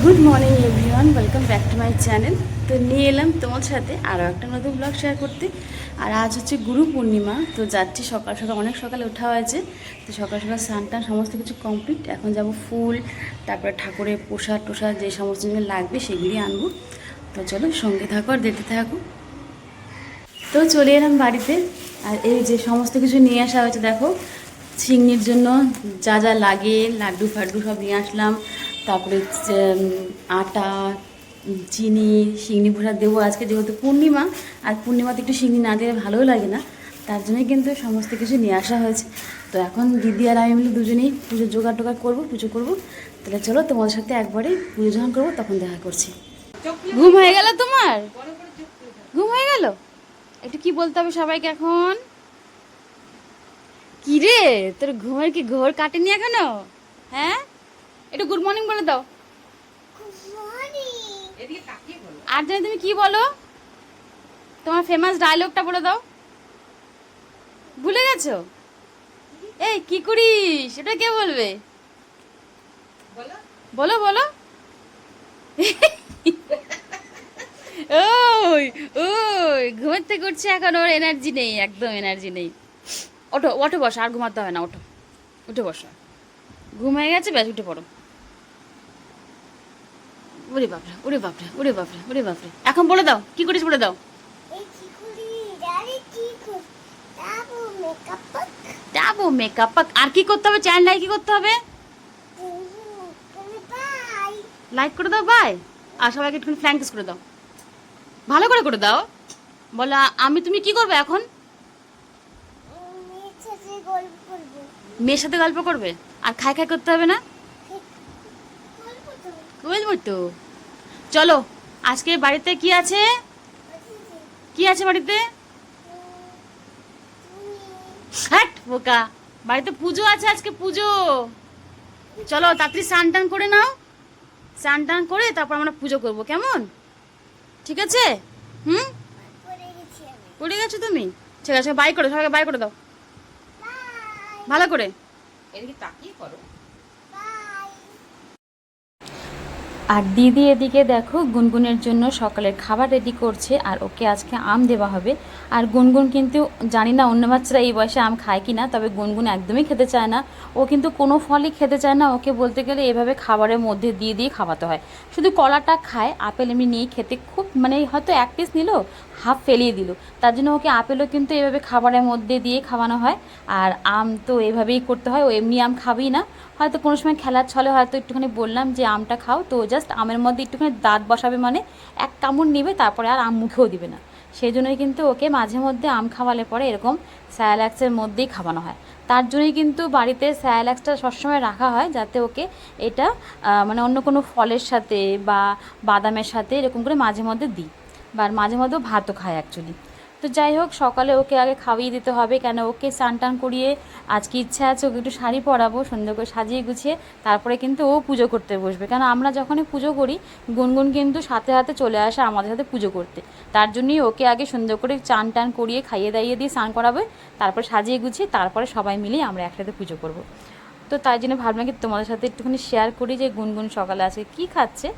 Good morning everyone, welcome back to my channel. তো নিয়ে এলাম তোমার সাথে আরও একটা নতুন ব্লগ শেয়ার করতে। আর আজ হচ্ছে গুরু পূর্ণিমা, তো যাচ্ছি সকাল সকাল, অনেক সকালে ওঠা হয়েছে। তো সকাল সকাল স্নান টান সমস্ত কিছু কমপ্লিট। এখন যাব ফুল, তারপরে ঠাকুরের প্রসাদ টোসাদ যে সমস্ত জিনিস লাগবে সেগুলি আনবো। তো চলো সঙ্গে থাকো আর দেখতে থাকো। তো চলে এলাম বাড়িতে, আর এই যে সমস্ত কিছু নিয়ে আসা হয়েছে দেখো। চিংড়ির জন্য যা যা লাগে, লাড্ডু ফাড্ডু সব নিয়ে আসলাম। তারপরে আটা, চিনি, শিঙনি প্রসাদ দেবো আজকে যেহেতু পূর্ণিমা। আর পূর্ণিমাতে একটু শিঙনি না দিলে ভালোও লাগে না, তার জন্যই কিন্তু সমস্ত কিছু নিয়ে আসা হয়েছে। তো এখন দিদি আর আমি মিলে দুজনেই পুজোর জোগাড় টোগাড় করবো, পুজো করবো। তাহলে চলো তোমাদের সাথে একবারে পুজো যখন করবো তখন দেখা করছি। ঘুম হয়ে গেল তোমার? ঘুম হয়ে গেল? একটু কি বলতে হবে সবাইকে এখন? কি রে, তোর ঘুমের কি ঘোর কাটেনি এখনো? হ্যাঁ, একটু গুড মর্নিং বলে দাও। আর জানি তুমি কি বলো, তোমার ফেমাস ডায়লগটা বলে দাও। ভুলে গেছো? এই কি করিস, এটা কে বলবে? বলো বলো। ওই ওই ঘুমের থেকে উঠছে এখন, ওর এনার্জি নেই, একদম এনার্জি নেই। ওঠো ওঠো, বসো, আর ঘুমাতে হয় না, ওঠো উঠে বসো। ঘুম হয়ে গেছে, ব্যাস উঠে পড়ো। ওরে বাপরে, ওরে বাপরে, ওরে বাপরে, ওরে বাপরে, এখন বলে দাও কি করিস, বলে দাও। যাবো মেকআপ, আর কি করতে হবে? চ্যানেলটাই কি করতে হবে? লাইক করে দাও, বাই। আর সবাইকে একটু ফ্ল্যাঙ্কিস করে দাও, ভালো করে করে দাও। বলো আমি, তুমি কি করবে এখন? মেয়ের সাথে গল্প করবে, আর খাই খাই করতে হবে না? বলবো তো। চলো, আজকে বাড়িতে কি আছে? কি আছে বাড়িতে? হ্যাট বোকা, বাড়িতে পুজো আছে আজকে, পুজো। চলো তাড়াতাড়ি স্নান টান করে নাও, স্নান টান করে তারপর আমরা পুজো করব, কেমন? ঠিক আছে? হুম, পড়ে গেছো তুমি? ঠিক আছে, বাই করে সবাইকে বাই করে দাও ভালো করে। এদিকে তাকিয়ে করো। আর দিদি এদিকে দেখো গুনগুনের জন্য সকালের খাবার রেডি করছে, আর ওকে আজকে আম দেওয়া হবে। আর গুনগুন কিন্তু, জানি না অন্য বাচ্চারা এই বয়সে আম খায় কি না, তবে গুনগুন একদমই খেতে চায় না। ও কিন্তু কোনো ফলই খেতে চায় না, ওকে বলতে গেলে এভাবে খাবারের মধ্যে দিয়ে দিয়ে খাওয়াতে হয়। শুধু কলাটা খায়, আপেল এমনি নিয়ে খেতে খুব, মানে হয়তো এক পিস নিল, হাফ ফেলিয়ে দিল। তার জন্য ওকে আপেলও কিন্তু এভাবে খাবারের মধ্যে দিয়ে খাওয়ানো হয়। আর আম তো এভাবেই করতে হয়, ও এমনি আম খাবেই না। হয়তো কোনো সময় খেলার ছলে হয়তো একটুখানি বললাম যে আমটা খাও, তো জাস্ট আমের মধ্যে একটুখানি দাঁত বসাবে, মানে এক কামড় নেবে, তারপরে আর আম মুখেও দিবে না। সেই জন্যই কিন্তু ওকে মাঝে মধ্যে আম খাওয়ালে পরে এরকম স্যালাক্সের মধ্যেই খাওয়ানো হয়। তার জন্যই কিন্তু বাড়িতে স্যালাক্সটা সবসময় রাখা হয়, যাতে ওকে এটা মানে অন্য কোনো ফলের সাথে বা বাদামের সাথে এরকম করে মাঝে মধ্যে দিই, বা মাঝে মধ্যেও ভাতও খায় অ্যাকচুয়ালি। তো যাই হোক, সকালে ওকে আগে খাইয়ে দিতে হবে, কেন ওকে স্নান টান করিয়ে আজকে ইচ্ছা আছে ওকে একটু শাড়ি পরাবো, সুন্দর করে সাজিয়ে গুছিয়ে তারপরে কিন্তু ও পুজো করতে বসবে। কেন আমরা যখনই পুজো করি, গুনগুন কিন্তু সাথে সাথে চলে আসে আমাদের সাথে পুজো করতে। তার জন্যই ওকে আগে সুন্দর করে চান টান করিয়ে খাইয়ে দাইয়ে দিয়ে স্নান করাবে, তারপরে সাজিয়ে গুছিয়ে তারপরে সবাই মিলেই আমরা একসাথে পুজো করব। তো তাই জন্য ভাবলাম কি তোমাদের সাথে একটুখানি শেয়ার করি যে গুনগুন সকালে আজকে কী খাচ্ছে।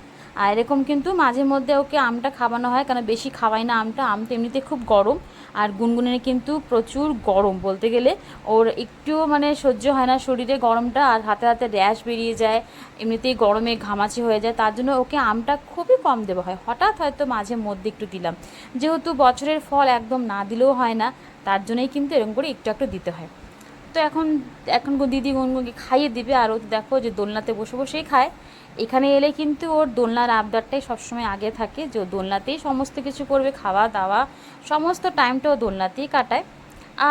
আর এরকম কিন্তু মাঝে মধ্যে ওকে আমটা খাওয়ানো হয়, কেন বেশি খাওয়াই না আমটা, আম তো এমনিতে খুব গরম। আর গুনগুনের কিন্তু প্রচুর গরম, বলতে গেলে ওর একটুও মানে সহ্য হয় না শরীরে গরমটা, আর হাতে হাতে র্যাশ বেরিয়ে যায়, এমনিতেই গরমে ঘামাচি হয়ে যায়। তার জন্য ওকে আমটা খুবই কম দেওয়া হয়, হঠাৎ হয়তো মাঝে মধ্যে একটু দিলাম, যেহেতু বছরের ফল একদম না দিলেও হয় না, তার জন্যই কিন্তু এরকম করে একটু একটু দিতে হয়। তো এখন এখন দিদি গুনগুনকে খাইয়ে দিবে, আর ও দেখো যে দোলনাতে বসে বসেই খায়। এখানে এলে কিন্তু ওর দোলনার আবদারটাই সবসময় আগে থাকে, যে ও দোলনাতেই সমস্ত কিছু করবে, খাওয়া দাওয়া সমস্ত টাইমটা ও দোলনাতেই কাটায়।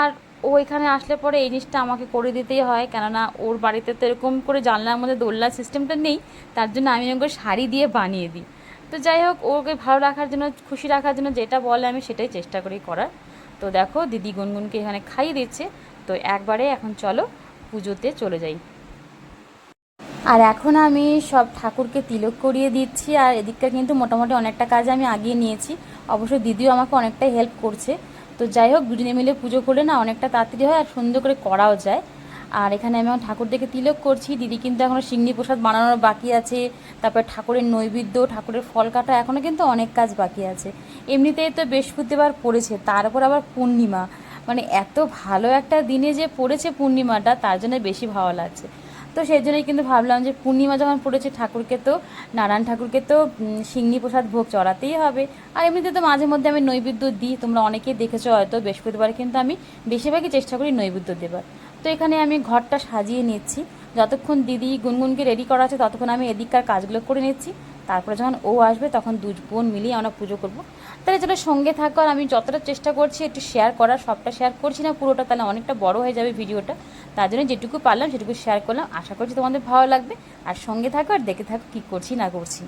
আর ও এখানে আসলে পরে এই জিনিসটা আমাকে করে দিতেই হয়, কেননা ওর বাড়িতে তো এরকম করে জানলার মধ্যে দোলনার সিস্টেমটা নেই, তার জন্য আমি ওকে শাড়ি দিয়ে বানিয়ে দিই। তো যাই হোক, ওকে ভালো রাখার জন্য, খুশি রাখার জন্য যেটা বলে আমি সেটাই চেষ্টা করি করার। তো দেখো দিদি গুনগুনকে এখানে খাইয়ে দিচ্ছে। তো একবারে এখন চলো পুজোতে চলে যাই। আর এখন আমি সব ঠাকুরকে তিলক করিয়ে দিচ্ছি, আর এদিকটা কিন্তু মোটামুটি অনেকটা কাজ আমি আগিয়ে নিয়েছি। অবশ্য দিদিও আমাকে অনেকটাই হেল্প করছে। তো যাই হোক, দুজনে মিলে পুজো করলে না অনেকটা তাড়াতাড়ি হয়, আর সুন্দর করে করাও যায়। আর এখানে আমি এখন ঠাকুর দেখে তিলক করছি। দিদি কিন্তু এখনও সিংনি প্রসাদ বানানোর বাকি আছে, তারপরে ঠাকুরের নৈবেদ্য, ঠাকুরের ফল কাটা, এখনও কিন্তু অনেক কাজ বাকি আছে। এমনিতেই তো বৃহস্পতিবার পড়েছে, তারপর আবার পূর্ণিমা, মানে এত ভালো একটা দিনে যে পড়েছে পূর্ণিমাটা, তার জন্য বেশি ভালো লাগছে। তো সেই জন্যই কিন্তু ভাবলাম যে পূর্ণিমা যখন পড়েছে, ঠাকুরকে তো, নারায়ণ ঠাকুরকে তো সিংনি প্রসাদ ভোগ চড়াতেই হবে। আর এমনিতে তো মাঝে মধ্যে আমি নৈবেদ্য দিই, তোমরা অনেকেই দেখেছো হয়তো, বৃহস্পতিবার কিন্তু আমি বেশিরভাগই চেষ্টা করি নৈবেদ্য দেবার। তো এখানে আমি ঘরটা সাজিয়ে নিচ্ছি, যতক্ষণ দিদি গুনগুনকে রেডি করা আছে ততক্ষণ আমি এদিককার কাজগুলো করে নিচ্ছি। তারপরে যখন ও আসবে তখন দুই বোন মিলিয়ে আমরা পুজো করবো। তাহলে চলো সঙ্গে থাকো, আর আমি যতটা চেষ্টা করছি একটু শেয়ার করার, সবটা শেয়ার করছি না পুরোটা, তাহলে অনেকটা বড় হয়ে যাবে ভিডিওটা। তার জন্য যেটুকু পারলাম সেটুকু শেয়ার করলাম, আশা করছি তোমাদের ভালো লাগবে। আর সঙ্গে থাকো আর দেখে থাকো কী করছি না করছি।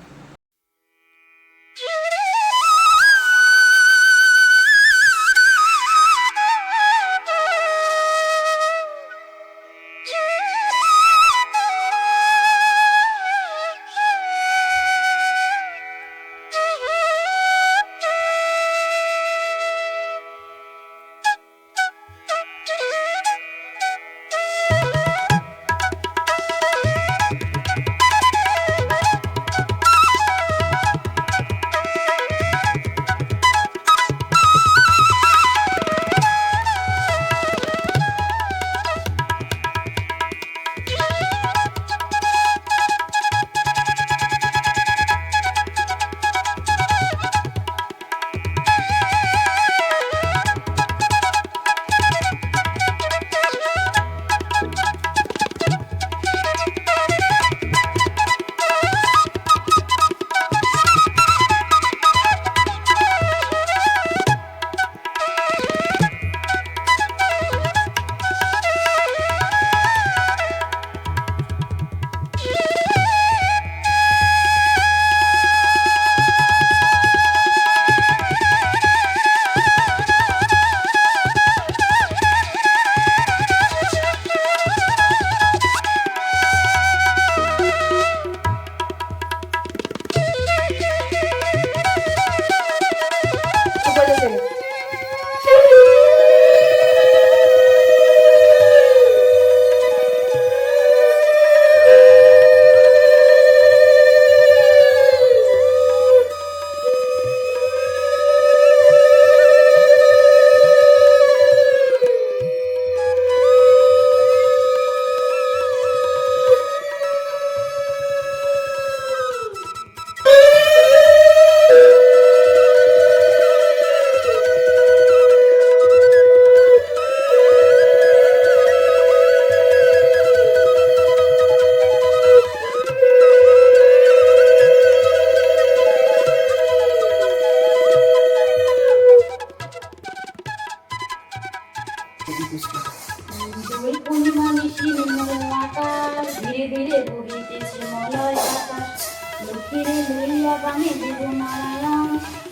ধীরে ধীরে বহিতেছে মলয় আকাশ, লক্ষ্মীরে লইয়া বামে দেব নারায়ণ,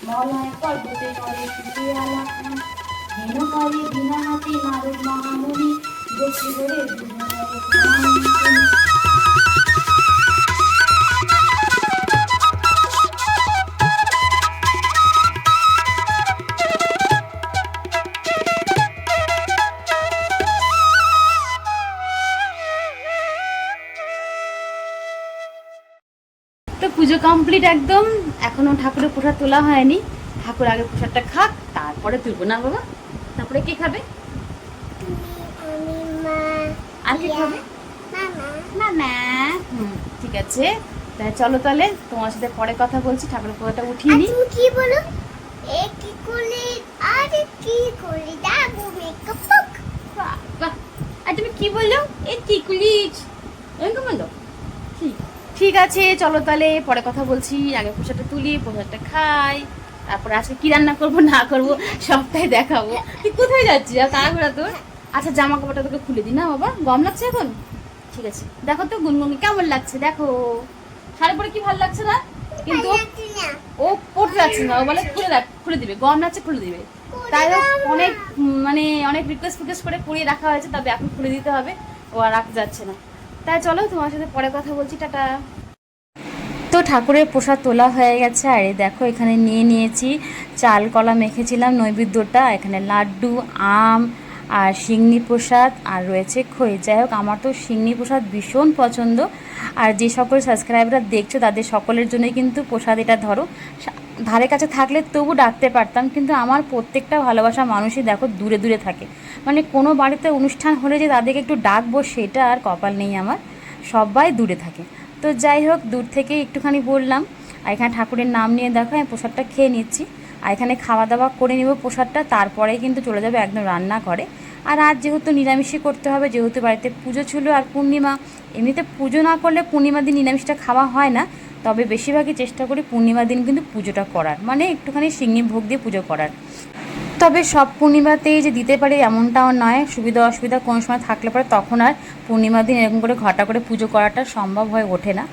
মলয় পর্বতে করে সুপিয়ালা হেনকারী বিনা হাতে নারদ মহামুনি, বসে করে তো পুজো কমপ্লিট একদম। এখনো ঠাকুরের প্রসাদ তোলা হয়নি, ঠাকুর আগে প্রসাদটা খাক, তারপরে তুলবো না বাবা। তারপরে কে খাবে? আর কে খাবে? মামা। ঠিক আছে, তাহলে চলো, তাহলে তোমার সাথে পরে কথা বলছি। ঠাকুরের প্রসাদটা উঠিয়ে নি। কি বলো? এ কি করলি? আরে কি করলি? দাবু মেকআপ পক। বাহ, আর তুমি কি বললো? এ টিকুলিস এরকম বললো? ঠিক আছে, চলো তাহলে পরে কথা বলছি। আগে প্রসাদটা তুলি, প্রসাদটা খাই, তারপরে আজকে কি রান্না করবো না করবো সবটাই দেখাবো। তুই কোথায় যাচ্ছিস? আর তাড়াহুড়া তোর। আচ্ছা, জামা কাপড়টা তোকে খুলে দিই না বাবা, গরম লাগছে এখন? ঠিক আছে, দেখো তো গুনগুনকে কেমন লাগছে, দেখো শাড়ি পরে কি ভালো লাগছে না, কিন্তু ও পড়তে যাচ্ছে না, ও বলে খুলে দিবে, গরম লাগছে খুলে দিবে। তাই অনেক অনেক রিকোয়েস্ট করে পরিয়ে রাখা হয়েছে, তবে এখন খুলে দিতে হবে, ও আর রাখতে যাচ্ছে না। তাই চলো তোমার সাথে পরে কথা বলছি, টাটা। তো ঠাকুরের প্রসাদ তোলা হয়ে গেছে, আর দেখো এখানে নিয়ে নিয়েছি চাল কলা মেখেছিলাম নৈবেদ্যটা, এখানে লাড্ডু, আম আর সিংনি প্রসাদ আর রয়েছে খই। যাই হোক, আমার তো সিংনি প্রসাদ ভীষণ পছন্দ। আর যে সকল সাবস্ক্রাইবাররা দেখছো তাদের সকলের জন্যই কিন্তু প্রসাদ এটা ধরো, ধারে কাছে থাকলে তবু ডাকতে পারতাম, কিন্তু আমার প্রত্যেকটা ভালোবাসা মানুষই দেখো দূরে দূরে থাকে। মানে কোনো বাড়িতে অনুষ্ঠান হলে যে তাদেরকে একটু ডাকবো সেটা আর কপাল নেই আমার, সবাই দূরে থাকে। তো যাই হোক, দূর থেকে একটুখানি বললাম। আর এখানে ঠাকুরের নাম নিয়ে দেখো আমি প্রসাদটা খেয়ে নিচ্ছি। আর এখানে খাওয়া দাওয়া করে নেব প্রসাদটা, তারপরেই কিন্তু চলে যাবে একদম রান্নাঘরে। আর আজ যেহেতু নিরামিষই করতে হবে, যেহেতু বাড়িতে পুজো ছিল আর পূর্ণিমা, এমনিতে পুজো না করলে পূর্ণিমার দিন নিরামিষটা খাওয়া হয় না, তবে বেশিরভাগই চেষ্টা করি পূর্ণিমার দিন কিন্তু পুজোটা করার, মানে একটুখানি সিংনি ভোগ দিয়ে পুজো করার। তবে সব পূর্ণিমাতেই যে দিতে পারি এমনটাও নয়, সুবিধা অসুবিধা কোনো সময় থাকলে পরে তখন আর পূর্ণিমার দিন এরকম করে ঘটা করে পুজো করাটা সম্ভব হয়ে ওঠে না।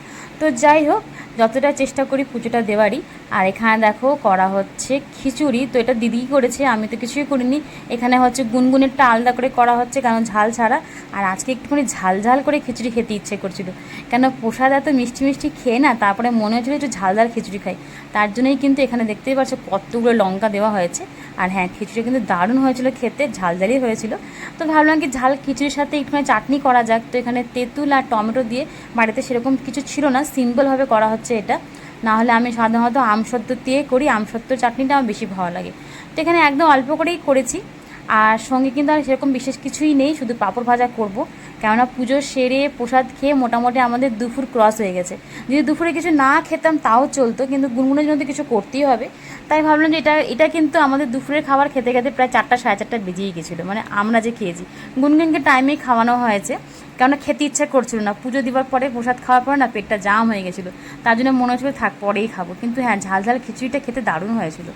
তো যাই হোক, যতটা চেষ্টা করি পুজোটা দেওয়ারই। আর এখানে দেখো করা হচ্ছে খিচুড়ি, তো এটা দিদিই করেছে, আমি তো কিছুই করিনি। এখানে হচ্ছে গুনগুনেরটা আলাদা করে করা হচ্ছে, কেন ঝাল ছাড়া। আর আজকে একটুখানি ঝাল ঝাল করে খিচুড়ি খেতে ইচ্ছে করছিল, কেন প্রসাদ এত মিষ্টি মিষ্টি খেয়ে না, তারপরে মনে হচ্ছিলো একটু ঝাল ঝাল খিচুড়ি খাই। তার জন্যই কিন্তু এখানে দেখতেই পাচ্ছ কতগুলো লঙ্কা দেওয়া হয়েছে। আর হ্যাঁ, খিচুড়ি কিন্তু দারুণ হয়েছিল খেতে, ঝাল ঝালই হয়েছিল। তো ভাবলাম কি ঝাল খিচুড়ির সাথে একটুখানি চাটনি করা যাক। তো এখানে তেঁতুল আর টমেটো দিয়ে, বাড়িতে সেরকম কিছু ছিল না, সিম্পলভাবে করা হচ্ছে এটা। না হলে আমি সাধারণত আমসত্ত্ব দিয়ে করি, আমসত্ত্ব চাটনিটা আমার বেশি ভালো লাগে। তো এখানে একদম অল্প করেই করেছি। আর সঙ্গে কিন্তু আর সেরকম বিশেষ কিছুই নেই, শুধু পাঁপড় ভাজা করব। কেননা পুজো সেরে প্রসাদ খেয়ে মোটামুটি আমাদের দুপুর ক্রস হয়ে গেছে। যদি দুপুরে কিছু না খেতাম তাও চলতো, কিন্তু গুনগুনের জন্য তো কিছু করতেই হবে। তাই ভাবলাম যে এটা কিন্তু আমাদের দুপুরের খাবার খেতে খেতে প্রায় 4টা সাড়ে 4টা বেজেই গেছিলো, মানে আমরা যে খেয়েছি। গুনগুনকে টাইমেই খাওয়ানো হয়েছে, কেননা খেতে ইচ্ছা করছিল না, পুজো দেওয়ার পরে প্রসাদ খাওয়ার পরে না পেটটা জাম হয়ে গেছিলো। তার জন্য মনে হচ্ছিলো থাক পরেই খাবো, কিন্তু হ্যাঁ ঝাল ঝাল খিচুড়িটা খেতে দারুণ হয়েছিল।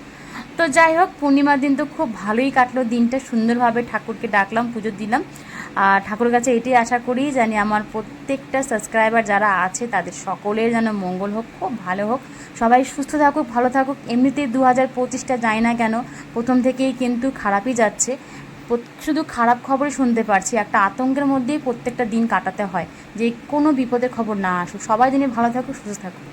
তো যাই হোক, পূর্ণিমার দিন তো খুব ভালোই কাটলো দিনটা, সুন্দরভাবে ঠাকুরকে ডাকলাম, পুজো দিলাম। আর ঠাকুরের কাছে এটাই আশা করি, জানি আমার প্রত্যেকটা সাবস্ক্রাইবার যারা আছে তাদের সকলের যেন মঙ্গল হোক, খুব ভালো হোক, সবাই সুস্থ থাকুক, ভালো থাকুক। এমনিতেই 2025টা যায় না কেন, প্রথম থেকেই কিন্তু খারাপই যাচ্ছে। শুধু খারাপ খবরই শুনতে পারছি, একটা আতঙ্কের মধ্যেই প্রত্যেকটা দিন কাটাতে হয়, যে কোনো বিপদের খবর না আসুক, সবাই যেন ভালো থাকুক, সুস্থ থাকুক।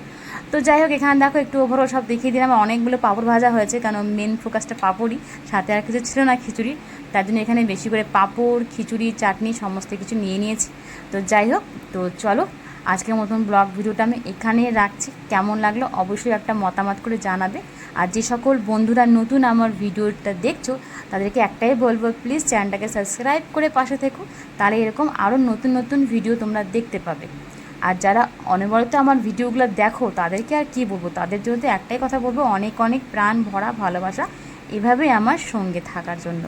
তো যাই হোক, এখানে দেখো একটু ওভারঅল সব দেখিয়ে দিলাম। অনেকগুলো পাঁপড় ভাজা হয়েছে, কারণ মেন ফোকাসটা পাঁপড়ই, সাথে আর কিছু ছিল না খিচুড়ি। তার জন্য এখানে বেশি করে পাঁপড়, খিচুড়ি, চাটনি সমস্ত কিছু নিয়ে নিয়েছি। তো যাই হোক, তো চলো আজকের মতন ব্লগ ভিডিওটা আমি এখানেই রাখছি। কেমন লাগলো অবশ্যই একটা মতামত করে জানাবে। আর যে সকল বন্ধুরা নতুন আমার ভিডিওটা দেখছো তাদেরকে একটাই বলবো, প্লিজ চ্যানেলটাকে সাবস্ক্রাইব করে পাশে থেকো, তাহলে এরকম আরও নতুন নতুন ভিডিও তোমরা দেখতে পাবে। আর যারা অনবরত আমার ভিডিওগুলো দেখো তাদেরকে আর কি বলবো, তাদের জন্য তো একটাই কথা বলবো, অনেক অনেক প্রাণ ভরা ভালোবাসা এভাবেই আমার সঙ্গে থাকার জন্য।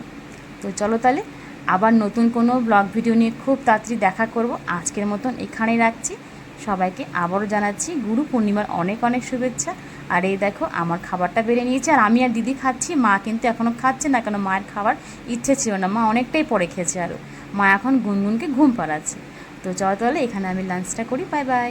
তো চলো তাহলে আবার নতুন কোনো ব্লগ ভিডিও নিয়ে খুব তাড়াতাড়ি দেখা করব। আজকের মতন এখানেই রাখছি। সবাইকে আবারও জানাচ্ছি গুরু পূর্ণিমার অনেক অনেক শুভেচ্ছা। আর এই দেখো আমার খাবারটা বেড়ে নিয়েছে, আর আমি আর দিদি খাচ্ছি, মা কিন্তু এখনও খাচ্ছে না, কেন মায়ের খাবার ইচ্ছে ছিল না, মা অনেকটাই পরে খেয়েছে। আরও মা এখন গুনগুনকে ঘুম পাড়াচ্ছে। তো চলো তাহলে এখানে আমি লাঞ্চটা করি, বাই বাই।